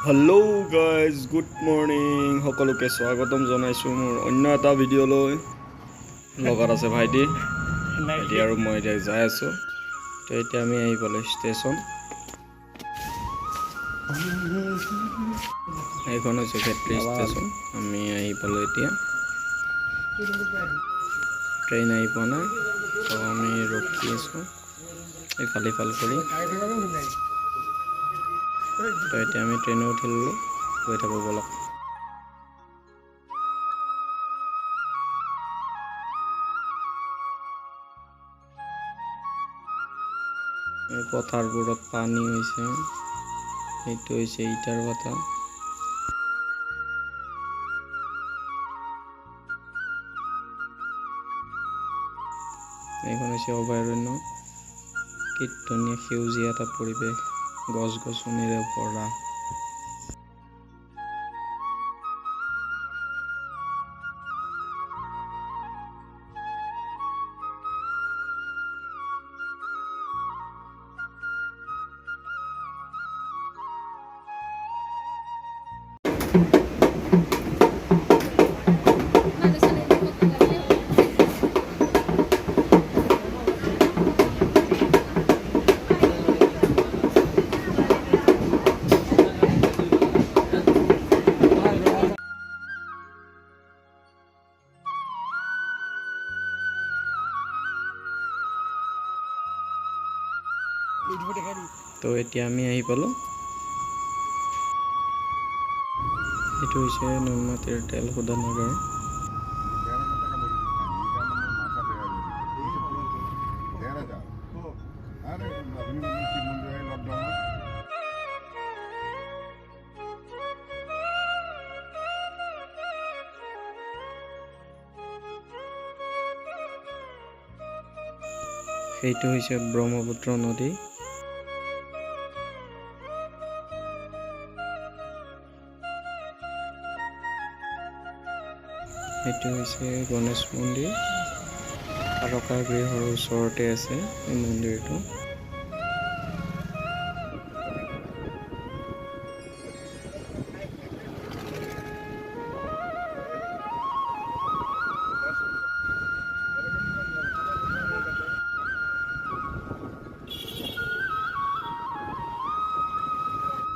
Hello guys good morning सकलोके स्वागतम जनाइছো মোৰ অন্য এটা ভিডিঅ' লৈ লগত আছে ভাইটি ভাইটি আৰু মই এতিয়া যাই আছো তো এতিয়া আমি আহি পালে ষ্টেচন এইখন হৈছে ফেক্টৰী ষ্টেচন আমি আহি পালো এতিয়া ট্ৰেইন আহি পোৱা নাই তো আমি ৰখি আছো ইফালে ইফাল কৰি তো এতিয়া আমি ট্ৰেইনত উঠিলো গৈ থাকো বলক এই পথাৰবোৰত পানী হৈছে এইটো হৈছে ইটাৰ ভাটা এইখন হৈছে অভয়াৰণ্য কি ধুনীয়া সেউজীয়া এটা পৰিৱেশ গছ গছনিৰে ভৰা তো এতিয়া আমি আহি পালো এটো হৈছে নমাতিৰ তেল শোধনাগাৰ এইটো হৈছে ব্ৰহ্মপুত্ৰ নদী এইটো হৈছে গণেশ মন্দিৰ তাৰকা গৃহৰ ওচৰতে আছে এই মন্দিৰটো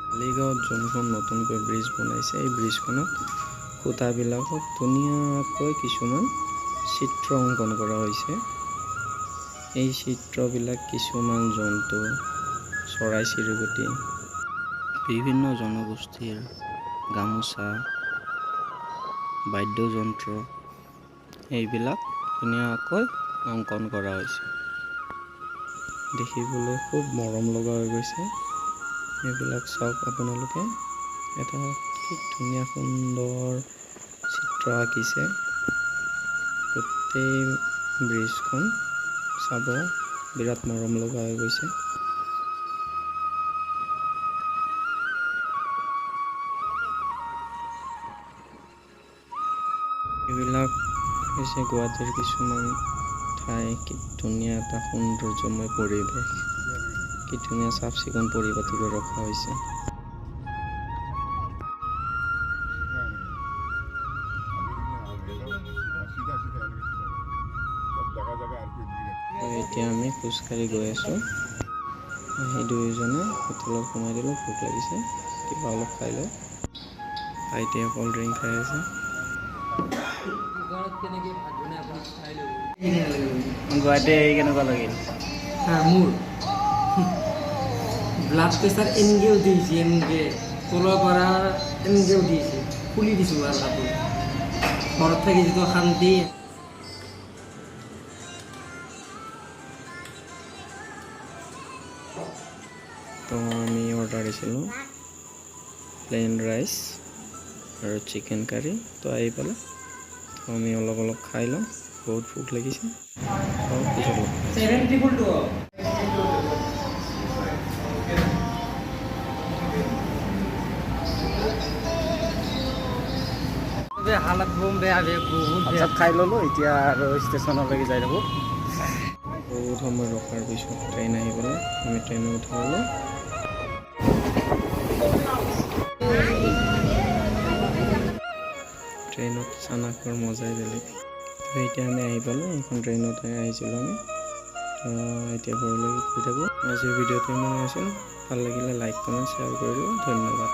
মালিগাঁৱত যোনখন নতুনকৈ ব্ৰিজ বনাইছে এই ব্ৰিজখনত খুঁটাবিলাকত ধুনীয়াকৈ কিছুমান চিত্ৰ অংকন কৰা হৈছে এই চিত্ৰবিলাক কিছুমান জন্তু চৰাই চিৰিকটি বিভিন্ন জনগোষ্ঠীৰ গামোচা বাদ্যযন্ত্ৰ এইবিলাক ধুনীয়াকৈ অংকন কৰা হৈছে দেখিবলৈ খুব মৰম লগা হৈ গৈছে এইবিলাক চাওক আপোনালোকে এটা কি ধুনীয়া সুন্দৰ চিত্ৰ আঁকিছে গোটেই ব্ৰিজখন চাব বিৰাট মৰম লগা হৈ গৈছে এইবিলাক হৈছে গুৱাহাটীৰ কিছুমান ঠাই কি ধুনীয়া এটা সৌন্দৰ্যময় পৰিৱেশ কি ধুনীয়া চাফ চিকুণ পৰিপাটিকৈ ৰখা হৈছে এতিয়া আমি খোজকাঢ়ি গৈ আছো সেই দুইজনে হোটেলত সোমাই দিলোঁ ভোক লাগিছে কিবা অলপ খাই লওঁ এতিয়া কল্ড ড্ৰিংক খাই আছে গুৱাহাটী কেনেকুৱা লাগিল মোৰ ব্লাড প্ৰেছাৰ এনেকৈ উঠিছে এনেকৈ তলৰ পৰা এনেকৈ উঠিছে খুলি দিছোঁ আৰু কাপোৰ ঘৰত থাকি যিটো শান্তি তো আমি অৰ্ডাৰ দিছিলোঁ প্লেইন ৰাইচ আৰু চিকেন কাৰী তো আহি পালে তো আমি অলপ খাই লওঁ বহুত ভোক লাগিছে হালত বম বেয়া বহুত খাই ল'লোঁ এতিয়া আৰু ষ্টেচনলৈকে যাই থাকোঁ বহুত সময় ৰখাৰ পিছত ট্ৰেইন আহি পেলাই আমি ট্ৰেইনত উঠালোঁ ট্ৰেইনত চানা খোৱাৰ মজাই বেলেগ। তো এতিয়া আমি আহি পালোঁ, এইখন ট্ৰেইনতে আহিছিলোঁ আমি। তো এতিয়া ঘৰলৈ গৈ থাকোঁ। আজিৰ ভিডিঅ'টো ইমানেই আছিল, ভাল লাগিলে লাইক কমেণ্ট শ্বেয়াৰ কৰি দিব। ধন্যবাদ।